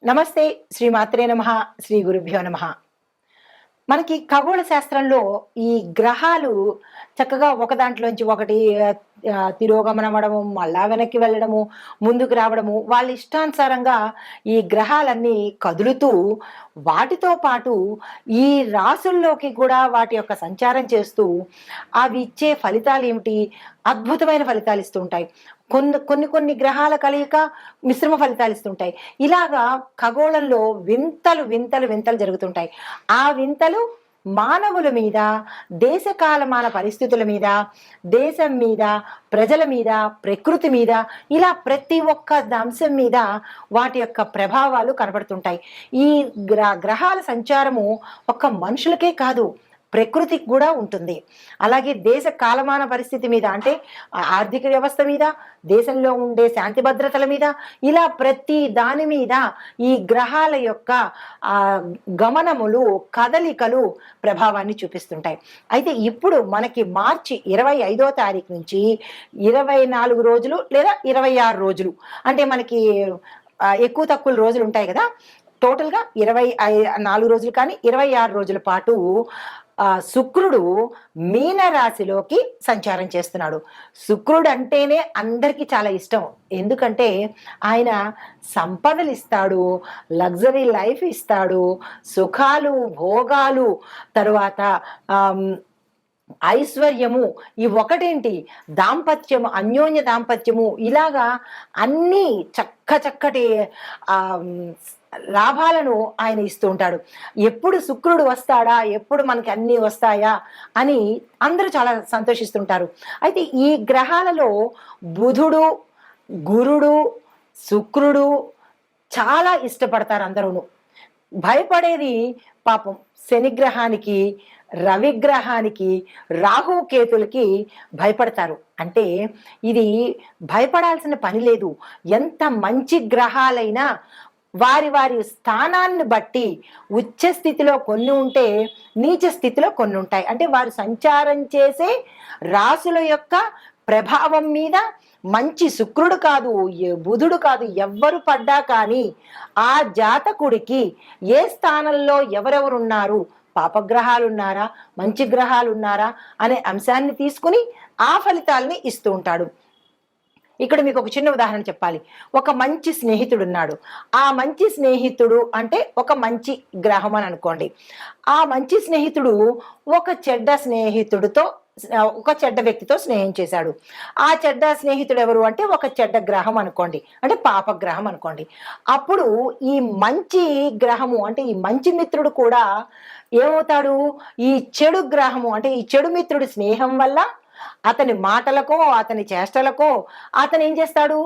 నమస్తే. శ్రీ మాత్రే నమః. శ్రీ గురుభ్యో నమః. మనకి ఖగోళ శాస్త్రంలో ఈ గ్రహాలు చక్కగా ఒక దాంట్లోంచి ఒకటి తిరోగమనం అవ్వడము, మళ్ళా వెనక్కి వెళ్ళడము, ముందుకు రావడము, వాళ్ళ ఇష్టానుసారంగా ఈ గ్రహాలన్నీ కదులుతూ వాటితో పాటు ఈ రాసుల్లోకి కూడా వాటి యొక్క సంచారం చేస్తూ అవి ఇచ్చే ఫలితాలేమిటి? అద్భుతమైన ఫలితాలు ఇస్తూ ఉంటాయి. కొన్ని గ్రహాల కలయిక మిశ్రమ ఫలితాలు ఇస్తుంటాయి. ఇలాగా ఖగోళంలో వింతలు జరుగుతుంటాయి. ఆ వింతలు మానవుల మీద, దేశ కాలమాన పరిస్థితుల మీద, దేశం మీద, ప్రజల మీద, ప్రకృతి మీద, ఇలా ప్రతి ఒక్క అంశం మీద వాటి యొక్క ప్రభావాలు కనబడుతుంటాయి. ఈ గ్రహాల సంచారము ఒక్క మనుషులకే కాదు, ప్రకృతికి కూడా ఉంటుంది. అలాగే దేశ కాలమాన పరిస్థితి మీద, అంటే ఆర్థిక వ్యవస్థ మీద, దేశంలో ఉండే శాంతి భద్రతల మీద, ఇలా ప్రతి దాని మీద ఈ గ్రహాల యొక్క గమనములు, కదలికలు ప్రభావాన్ని చూపిస్తుంటాయి. అయితే ఇప్పుడు మనకి మార్చి 25వ తారీఖు నుంచి 24 రోజులు లేదా 26 రోజులు, అంటే మనకి ఎక్కువ తక్కువ రోజులు ఉంటాయి కదా, టోటల్గా 24 రోజులు కానీ 26 రోజుల పాటు శుక్రుడు మీన రాశిలోకి సంచారం చేస్తున్నాడు. శుక్రుడు అంటేనే అందరికీ చాలా ఇష్టం. ఎందుకంటే ఆయన సంపదలు ఇస్తాడు, లగ్జరీ లైఫ్ ఇస్తాడు, సుఖాలు, భోగాలు, తరువాత ఐశ్వర్యము, ఈ ఒకటేంటి దాంపత్యము, అన్యోన్య దాంపత్యము, ఇలాగా అన్నీ చక్కటి లాభాలను ఆయన ఇస్తూ ఉంటాడు. ఎప్పుడు శుక్రుడు వస్తాడా, ఎప్పుడు మనకి అన్నీ వస్తాయా అని అందరూ చాలా సంతోషిస్తుంటారు. అయితే ఈ గ్రహాలలో బుధుడు, గురుడు, శుక్రుడు చాలా ఇష్టపడతారు అందరూను. భయపడేది పాపం శనిగ్రహానికి, రవిగ్రహానికి, రాహుకేతులకి భయపడతారు. అంటే ఇది భయపడాల్సిన పని లేదు. ఎంత మంచి గ్రహాలైనా వారి వారి స్థానాన్ని బట్టి ఉచ్చ స్థితిలో కొన్ని ఉంటే, నీచ స్థితిలో కొన్ని ఉంటాయి. అంటే వారు సంచారం చేసే రాసుల యొక్క ప్రభావం మీద మంచి శుక్రుడు కాదు, బుధుడు కాదు, ఎవ్వరు పడ్డా కానీ ఆ జాతకుడికి ఏ స్థానంలో ఎవరెవరున్నారు, పాపగ్రహాలు ఉన్నారా, మంచి గ్రహాలు ఉన్నారా అనే అంశాన్ని తీసుకుని ఆ ఫలితాలని ఇస్తూ ఉంటాడు. ఇక్కడ మీకు ఒక చిన్న ఉదాహరణ చెప్పాలి. ఒక మంచి స్నేహితుడు ఉన్నాడు. ఆ మంచి స్నేహితుడు అంటే ఒక మంచి గ్రహం అని అనుకోండి. ఆ మంచి స్నేహితుడు ఒక చెడ్డ వ్యక్తితో స్నేహం చేశాడు. ఆ చెడ్డ స్నేహితుడు ఎవరు అంటే ఒక చెడ్డ గ్రహం అనుకోండి, అంటే పాపగ్రహం అనుకోండి. అప్పుడు ఈ మంచి గ్రహము, అంటే ఈ మంచి మిత్రుడు కూడా ఏమవుతాడు, ఈ చెడు గ్రహము, అంటే ఈ చెడు మిత్రుడి స్నేహం వల్ల అతని మాటలకో, అతని చేష్టలకో అతను ఏం చేస్తాడు,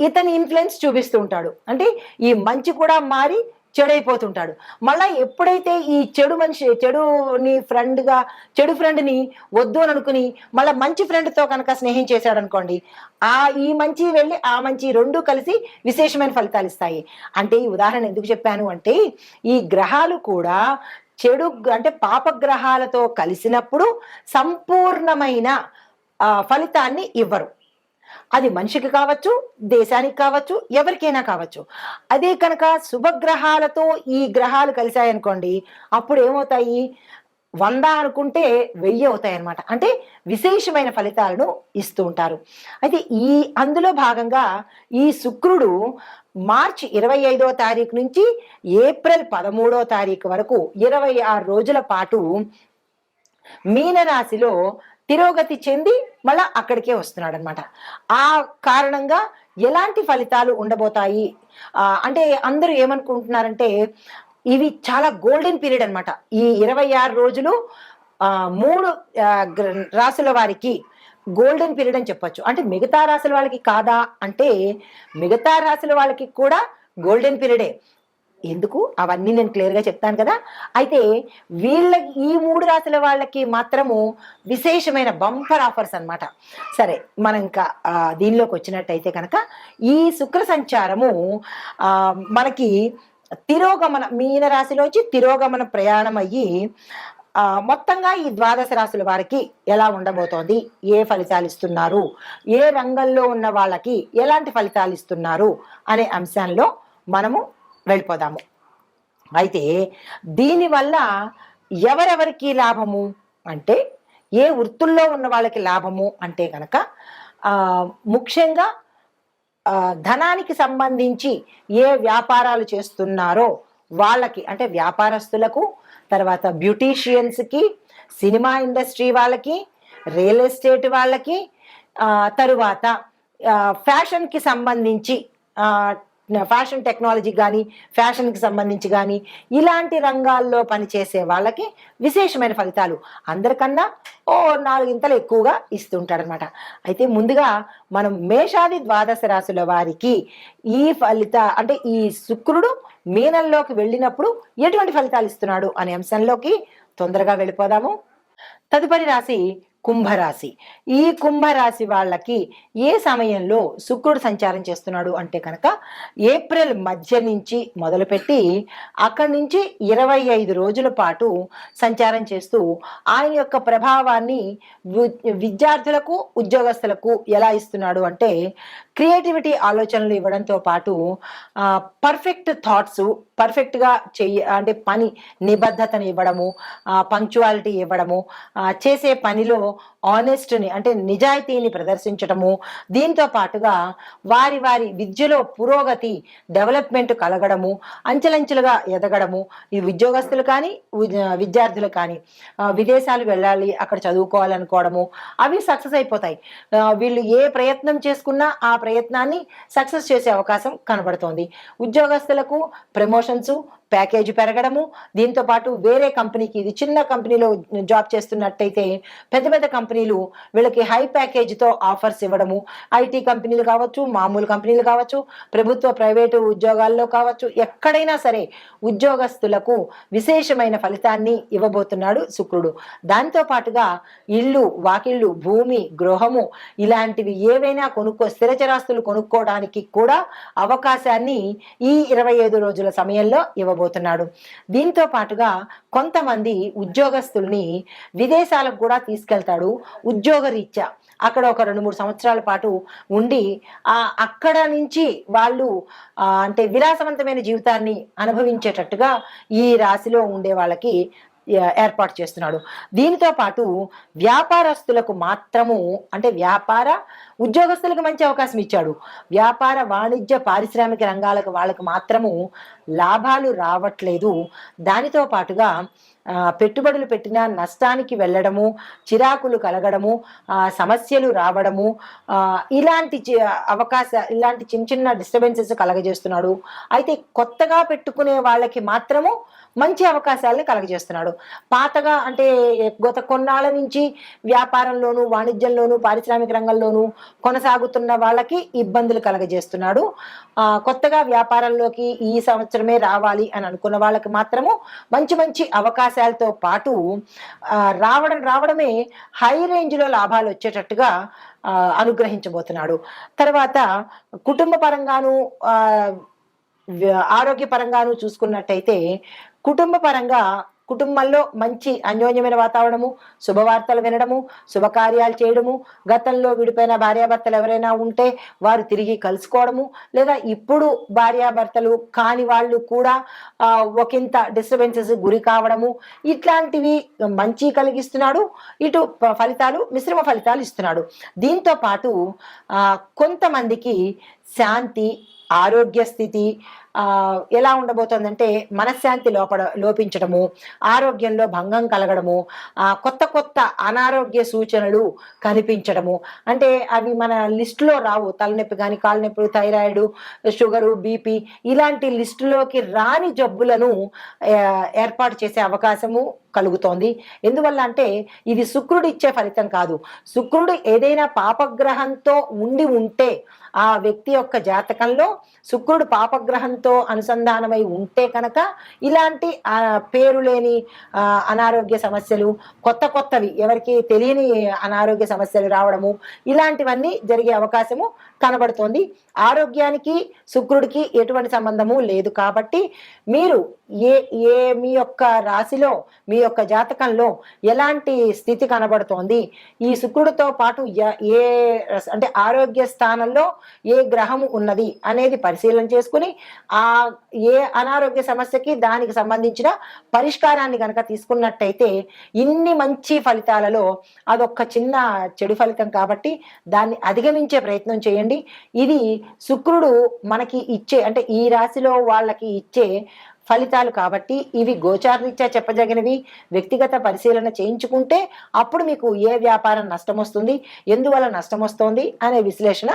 ఇతని ఇన్ఫ్లుయెన్స్ చూపిస్తూ ఉంటాడు. అంటే ఈ మంచి కూడా మారి చెడైపోతుంటాడు. మళ్ళా ఎప్పుడైతే ఈ చెడు ఫ్రెండ్ని వద్దు అని అనుకుని మళ్ళీ మంచి ఫ్రెండ్తో కనుక స్నేహం చేశాడు అనుకోండి, ఈ మంచి వెళ్ళి ఆ మంచి రెండు కలిసి విశేషమైన ఫలితాలు ఇస్తాయి. అంటే ఈ ఉదాహరణ ఎందుకు చెప్పాను అంటే, ఈ గ్రహాలు కూడా చెడు అంటే పాపగ్రహాలతో కలిసినప్పుడు సంపూర్ణమైన ఫలితాన్ని ఇవ్వరు. అది మనిషికి కావచ్చు, దేశానికి కావచ్చు, ఎవరికైనా కావచ్చు. అదే కనుక శుభగ్రహాలతో ఈ గ్రహాలు కలిశాయనుకోండి, అప్పుడు ఏమవుతాయి, 100 అనుకుంటే 1000 అవుతాయి అన్నమాట. అంటే విశేషమైన ఫలితాలను ఇస్తూ ఉంటారు. అయితే అందులో భాగంగా ఈ శుక్రుడు మార్చి 25వ తారీఖు నుంచి ఏప్రిల్ 13వ తారీఖు వరకు 26 రోజుల పాటు మీనరాశిలో తిరోగతి చెంది మళ్ళా అక్కడికే వస్తున్నాడు అనమాట. ఆ కారణంగా ఎలాంటి ఫలితాలు ఉండబోతాయి అంటే అందరూ ఏమనుకుంటున్నారంటే, ఇవి చాలా గోల్డెన్ పీరియడ్ అనమాట. ఈ 26 రోజులు 3 రాశుల వారికి గోల్డెన్ పీరియడ్ అని చెప్పొచ్చు. అంటే మిగతా రాశుల వాళ్ళకి కాదా అంటే, మిగతా రాశుల వాళ్ళకి కూడా గోల్డెన్ పీరియడే. ఎందుకు అవన్నీ నేను క్లియర్గా చెప్తాను కదా. అయితే ఈ 3 రాశుల వాళ్ళకి మాత్రము విశేషమైన బంపర్ ఆఫర్స్ అన్నమాట. సరే, మనం ఇంకా దీనిలోకి వచ్చినట్టయితే కనుక, ఈ శుక్ర సంచారము మనకి మీనరాశిలోంచి తిరోగమన ప్రయాణం అయ్యి మొత్తంగా ఈ 12 రాశుల వారికి ఎలా ఉండబోతోంది, ఏ ఫలితాలు ఇస్తున్నారు, ఏ రంగంలో ఉన్న వాళ్ళకి ఎలాంటి ఫలితాలు ఇస్తున్నారు అనే అంశంలో మనము వెళ్ళిపోదాము. అయితే దీనివల్ల ఎవరెవరికి లాభము అంటే, ఏ వృత్తుల్లో ఉన్న వాళ్ళకి లాభము అంటే కనుక ముఖ్యంగా ధనానికి సంబంధించి ఏ వ్యాపారాలు చేస్తున్నారో వాళ్ళకి, అంటే వ్యాపారస్తులకు, తర్వాత బ్యూటీషియన్స్కి, సినిమా ఇండస్ట్రీ వాళ్ళకి, రియల్ ఎస్టేట్ వాళ్ళకి, తరువాత ఫ్యాషన్కి సంబంధించి ఫ్యాషన్ టెక్నాలజీ కానీ, ఫ్యాషన్కి సంబంధించి కానీ ఇలాంటి రంగాల్లో పనిచేసే వాళ్ళకి విశేషమైన ఫలితాలు అందరికన్నా 4 ఇంతలు ఎక్కువగా ఇస్తుంటాడనమాట. అయితే ముందుగా మనం మేషాది ద్వాదశ రాశుల వారికి ఈ అంటే ఈ శుక్రుడు మీనంలోకి వెళ్ళినప్పుడు ఎటువంటి ఫలితాలు ఇస్తున్నాడు అనే అంశంలోకి తొందరగా వెళ్ళిపోదాము. తదుపరి రాశి కుంభరాశి. ఈ కుంభరాశి వాళ్ళకి ఏ సమయంలో శుక్రుడు సంచారం చేస్తున్నాడు అంటే కనుక ఏప్రిల్ మధ్య నుంచి మొదలుపెట్టి అక్కడి నుంచి 25 రోజుల పాటు సంచారం చేస్తూ ఆయన యొక్క ప్రభావాన్ని విద్యార్థులకు, ఉద్యోగస్తులకు ఎలా ఇస్తున్నాడు అంటే క్రియేటివిటీ ఆలోచనలు ఇవ్వడంతో పాటు పర్ఫెక్ట్ థాట్స్, పర్ఫెక్ట్గా అంటే పని నిబద్ధతని ఇవ్వడము, పంక్చువాలిటీ ఇవ్వడము, చేసే పనిలో ఆనెస్ట్ని అంటే నిజాయితీని ప్రదర్శించడము, దీంతో పాటుగా వారి వారి విద్యలో పురోగతి, డెవలప్మెంట్ కలగడము, అంచెలంచెలుగా ఎదగడము, ఈ ఉద్యోగస్తులు కానీ విద్యార్థులు కానీ విదేశాలు వెళ్ళాలి, అక్కడ చదువుకోవాలనుకోవడము, అవి సక్సెస్ అయిపోతాయి. వీళ్ళు ఏ ప్రయత్నం చేసుకున్నా ఆ ప్రయత్నాన్ని సక్సెస్ చేసే అవకాశం కనబడుతోంది. ఉద్యోగస్తులకు ప్రమోషన్స్, ప్యాకేజీ పెరగడము, దీంతో పాటు వేరే కంపెనీకి, ఇది చిన్న కంపెనీలో జాబ్ చేస్తున్నట్టయితే పెద్ద పెద్ద కంపెనీలు వీళ్ళకి హై ప్యాకేజీతో ఆఫర్స్ ఇవ్వడము, ఐటీ కంపెనీలు కావచ్చు, మామూలు కంపెనీలు కావచ్చు, ప్రభుత్వ ప్రైవేటు ఉద్యోగాల్లో కావచ్చు, ఎక్కడైనా సరే ఉద్యోగస్తులకు విశేషమైన ఫలితాన్ని ఇవ్వబోతున్నాడు శుక్రుడు. దాంతో పాటుగా ఇల్లు, వాకిళ్ళు, భూమి, గృహము ఇలాంటివి ఏవైనా స్థిరచరాస్తులు కొనుక్కోవడానికి కూడా అవకాశాన్ని ఈ 25 రోజుల సమయంలో ఇవ్వబోతున్నాడు. దీంతో పాటుగా కొంతమంది ఉద్యోగస్తుల్ని విదేశాలకు కూడా తీసుకెళ్తాడు ఉద్యోగరీత్యా. అక్కడ ఒక 2-3 సంవత్సరాల పాటు ఉండి అక్కడ నుంచి వాళ్ళు అంటే విలాసవంతమైన జీవితాన్ని అనుభవించేటట్టుగా ఈ రాశిలో ఉండే వాళ్ళకి ఏర్పాటు చేస్తున్నాడు. దీనితో పాటు వ్యాపారస్తులకు మాత్రము, అంటే ఉద్యోగస్తులకు మంచి అవకాశం ఇచ్చాడు. వ్యాపార, వాణిజ్య, పారిశ్రామిక రంగాలకు వాళ్ళకు మాత్రము లాభాలు రావట్లేదు. దానితో పాటుగా పెట్టుబడులు పెట్టిన నష్టానికి వెళ్ళడము, చిరాకులు కలగడము, సమస్యలు రావడము, ఇలాంటి చిన్న చిన్న డిస్టర్బెన్సెస్ కలగజేస్తున్నాడు. అయితే కొత్తగా పెట్టుకునే వాళ్ళకి మాత్రము మంచి అవకాశాలను కలగజేస్తున్నాడు. పాతగా అంటే గత కొన్నాళ్ళ నుంచి వ్యాపారంలోను, వాణిజ్యంలోను, పారిశ్రామిక రంగంలోనూ కొనసాగుతున్న వాళ్ళకి ఇబ్బందులు కలగజేస్తున్నాడు. కొత్తగా వ్యాపారంలోకి ఈ సంవత్సరమే రావాలి అని అనుకున్న వాళ్ళకి మాత్రము మంచి మంచి అవకాశాలతో పాటు రావడమే హై రేంజ్లో లాభాలు వచ్చేటట్టుగా అనుగ్రహించబోతున్నాడు. తర్వాత కుటుంబ పరంగాను, ఆరోగ్యపరంగాను చూసుకున్నట్టయితే కుటుంబంలో మంచి అన్యోన్యమైన వాతావరణము, శుభవార్తలు వినడము, శుభకార్యాలు చేయడము, గతంలో విడిపోయిన భార్యాభర్తలు ఎవరైనా ఉంటే వారు తిరిగి కలుసుకోవడము, లేదా ఇప్పుడు భార్యాభర్తలు కాని వాళ్ళు కూడా ఒకంత డిస్టర్బెన్సెస్ గురి కావడము, ఇట్లాంటివి మంచి కలిగిస్తున్నాడు. ఇటు మిశ్రమ ఫలితాలు ఇస్తున్నాడు. దీంతో పాటు కొంతమందికి శాంతి, ఆరోగ్య స్థితి ఎలా ఉండబోతోందంటే మనశ్శాంతి లోపించడము, ఆరోగ్యంలో భంగం కలగడము, కొత్త అనారోగ్య సూచనలు కనిపించడము. అంటే అవి మన లిస్టులో రావు. తలనొప్పి కానీ, కాళ్ళ నొప్పి, థైరాయిడ్, షుగరు, బీపీ ఇలాంటి లిస్టులోకి రాని జబ్బులను ఏర్పాటు చేసే అవకాశము కలుగుతోంది. ఎందువల్ల అంటే ఇది శుక్రుడు ఇచ్చే ఫలితం కాదు. శుక్రుడు ఏదైనా పాపగ్రహంతో ఉంటే ఆ వ్యక్తి యొక్క జాతకంలో శుక్రుడు పాపగ్రహంతో అనుసంధానమై ఉంటే కనుక ఇలాంటి పేరు లేని అనారోగ్య సమస్యలు, కొత్తవి ఎవరికి తెలియని అనారోగ్య సమస్యలు రావడము, ఇలాంటివన్నీ జరిగే అవకాశము కనబడుతోంది. ఆరోగ్యానికి శుక్రుడికి ఎటువంటి సంబంధము లేదు. కాబట్టి మీరు ఏ ఏ మీ యొక్క రాశిలో మీ యొక్క జాతకంలో ఎలాంటి స్థితి కనబడుతోంది, ఈ శుక్రుడితో పాటు ఏ అంటే ఆరోగ్య స్థానంలో ఏ గ్రహము ఉన్నది అనేది పరిశీలన చేసుకుని ఆ ఏ అనారోగ్య సమస్యకి దానికి సంబంధించిన పరిష్కారాన్ని కనుక తీసుకున్నట్టయితే ఇన్ని మంచి ఫలితాలలో అదొక్క చిన్న చెడు ఫలితం కాబట్టి దాన్ని అధిగమించే ప్రయత్నం చేయండి. ఇది శుక్రుడు మనకి ఇచ్చే అంటే ఈ రాశిలో వాళ్ళకి ఇచ్చే ఫలితాలు కాబట్టి ఇవి గోచారరీత్యా చెప్పదగినవి. వ్యక్తిగత పరిశీలన చేయించుకుంటే అప్పుడు మీకు ఏ వ్యాపారం నష్టం వస్తుంది, ఎందువల్ల నష్టం వస్తుంది అనే విశ్లేషణ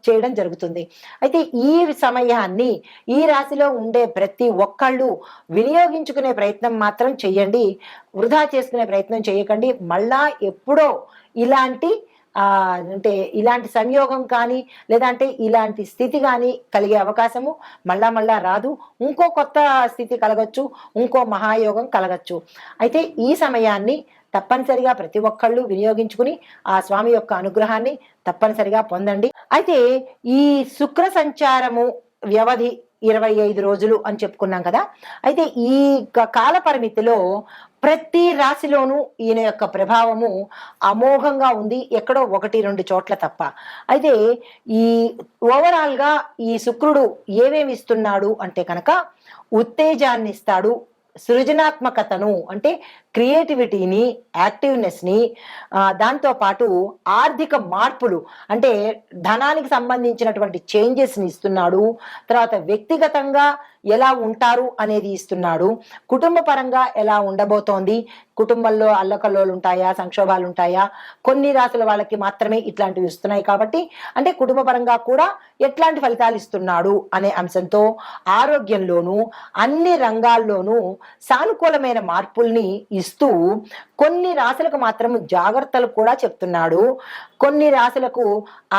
చేయడం జరుగుతుంది. అయితే ఈ సమయాన్ని ఈ రాశిలో ఉండే ప్రతి ఒక్కళ్ళు వినియోగించుకునే ప్రయత్నం మాత్రం చెయ్యండి, వృధా చేసుకునే ప్రయత్నం చేయకండి. మళ్ళా ఎప్పుడో ఇలాంటి అంటే ఇలాంటి సంయోగం కానీ లేదంటే ఇలాంటి స్థితి కానీ కలిగే అవకాశము మళ్ళా రాదు. ఇంకో కొత్త స్థితి కలగచ్చు, ఇంకో మహాయోగం కలగచ్చు. అయితే ఈ సమయాన్ని తప్పనిసరిగా ప్రతి ఒక్కళ్ళు వినియోగించుకుని ఆ స్వామి యొక్క అనుగ్రహాన్ని తప్పనిసరిగా పొందండి. అయితే ఈ శుక్ర సంచారము వ్యవధి 25 రోజులు అని చెప్పుకున్నాం కదా. అయితే ఈ కాల పరిమితిలో ప్రతి రాశిలోనూ ఈయన యొక్క ప్రభావము అమోఘంగా ఉంది, ఎక్కడో 1-2 చోట్ల తప్ప. అయితే ఈ ఓవరాల్గా ఈ శుక్రుడు ఏమేమి ఇస్తున్నాడు అంటే కనుక ఉత్తేజాన్ని ఇస్తాడు, సృజనాత్మకతను అంటే క్రియేటివిటీని, యాక్టివ్నెస్ని, దాంతోపాటు ఆర్థిక మార్పులు అంటే ధనానికి సంబంధించినటువంటి చేంజెస్ని ఇస్తున్నాడు. తర్వాత వ్యక్తిగతంగా ఎలా ఉంటారు అనేది ఇస్తున్నాడు, కుటుంబ పరంగా ఎలా ఉండబోతోంది, కుటుంబంలో అల్లకల్లోలు ఉంటాయా, సంక్షోభాలు ఉంటాయా, కొన్ని రాసుల వాళ్ళకి మాత్రమే ఇట్లాంటివి ఇస్తున్నాయి కాబట్టి అంటే కుటుంబ పరంగా కూడా ఎట్లాంటి ఫలితాలు ఇస్తున్నాడు అనే అంశంతో ఆరోగ్యంలోనూ అన్ని రంగాల్లోనూ సానుకూలమైన మార్పుల్ని ఇస్తూ కొన్ని రాశులకు మాత్రం జాగ్రత్తలు కూడా చెప్తున్నాడు, కొన్ని రాశులకు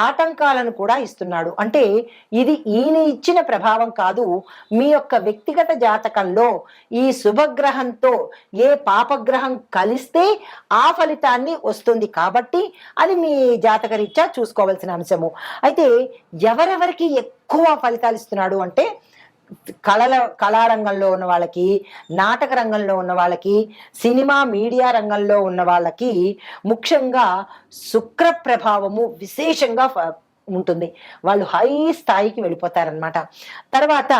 ఆటంకాలను కూడా ఇస్తున్నాడు. అంటే ఇది ఈయన ఇచ్చిన ప్రభావం కాదు, మీ యొక్క వ్యక్తిగత జాతకంలో ఈ శుభగ్రహంతో ఏ పాపగ్రహం కలిస్తే ఆ ఫలితాన్ని వస్తుంది కాబట్టి అది మీ జాతక రీత్యా చూసుకోవాల్సిన అంశము. అయితే ఎవరెవరికి ఎక్కువ ఫలితాలు ఇస్తున్నాడు అంటే కళారంగంలో ఉన్న వాళ్ళకి, నాటక రంగంలో ఉన్న వాళ్ళకి, సినిమా మీడియా రంగంలో ఉన్న వాళ్ళకి ముఖ్యంగా శుక్ర ప్రభావము విశేషంగా ఉంటుంది. వాళ్ళు హై స్థాయికి వెళ్ళిపోతారనమాట. తర్వాత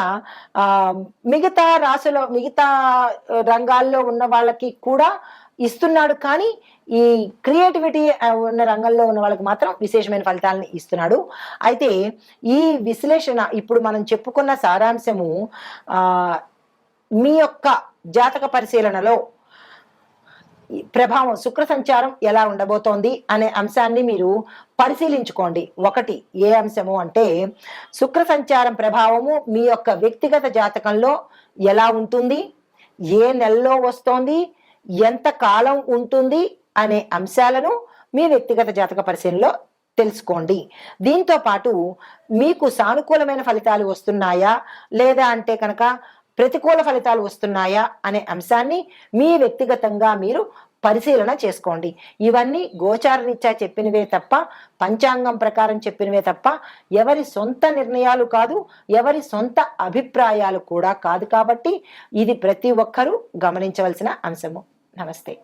మిగతా రాశులో మిగతా రంగాల్లో ఉన్న వాళ్ళకి కూడా ఇస్తున్నాడు, కానీ ఈ క్రియేటివిటీ ఉన్న రంగంలో ఉన్న వాళ్ళకి మాత్రం విశేషమైన ఫలితాలను ఇస్తున్నాడు. అయితే ఈ విశ్లేషణ ఇప్పుడు మనం చెప్పుకున్న సారాంశము మీ యొక్క జాతక పరిశీలనలో ప్రభావం శుక్ర సంచారం ఎలా ఉండబోతోంది అనే అంశాన్ని మీరు పరిశీలించుకోండి. ఒకటి ఏ అంశము అంటే శుక్ర సంచారం ప్రభావము మీ యొక్క వ్యక్తిగత జాతకంలో ఎలా ఉంటుంది, ఏ నెలలో వస్తోంది, ఎంత కాలం ఉంటుంది అనే అంశాలను మీ వ్యక్తిగత జాతక పరిశీలనలో తెలుసుకోండి. దీంతో పాటు మీకు సానుకూలమైన ఫలితాలు వస్తున్నాయా లేదా అంటే కనుక ప్రతికూల ఫలితాలు వస్తున్నాయా అనే అంశాన్ని మీ వ్యక్తిగతంగా మీరు పరిశీలన చేసుకోండి. ఇవన్నీ గోచార రీత్యా చెప్పినవే తప్ప, పంచాంగం ప్రకారం చెప్పినవే తప్ప ఎవరి సొంత నిర్ణయాలు కాదు, ఎవరి సొంత అభిప్రాయాలు కూడా కాదు. కాబట్టి ఇది ప్రతి ఒక్కరూ గమనించవలసిన అంశము. నమస్తే.